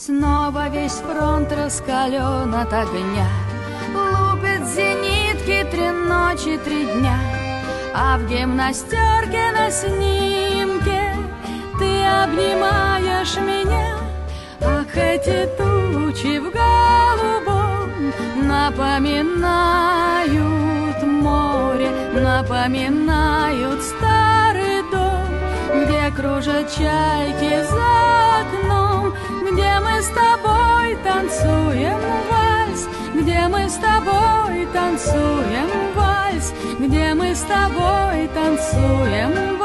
Снова весь фронт раскален от огня, лупят зенитки 3 ночи, 3 дня. А в гимнастерке на снимке ты обнимаешь меня. Ах, эти тучи в голубом напоминают море, напоминают старый дом, где кружат чайки за окном, где мы с тобой танцуем вальс, где мы с тобой танцуем вальс, где мы с тобой танцуем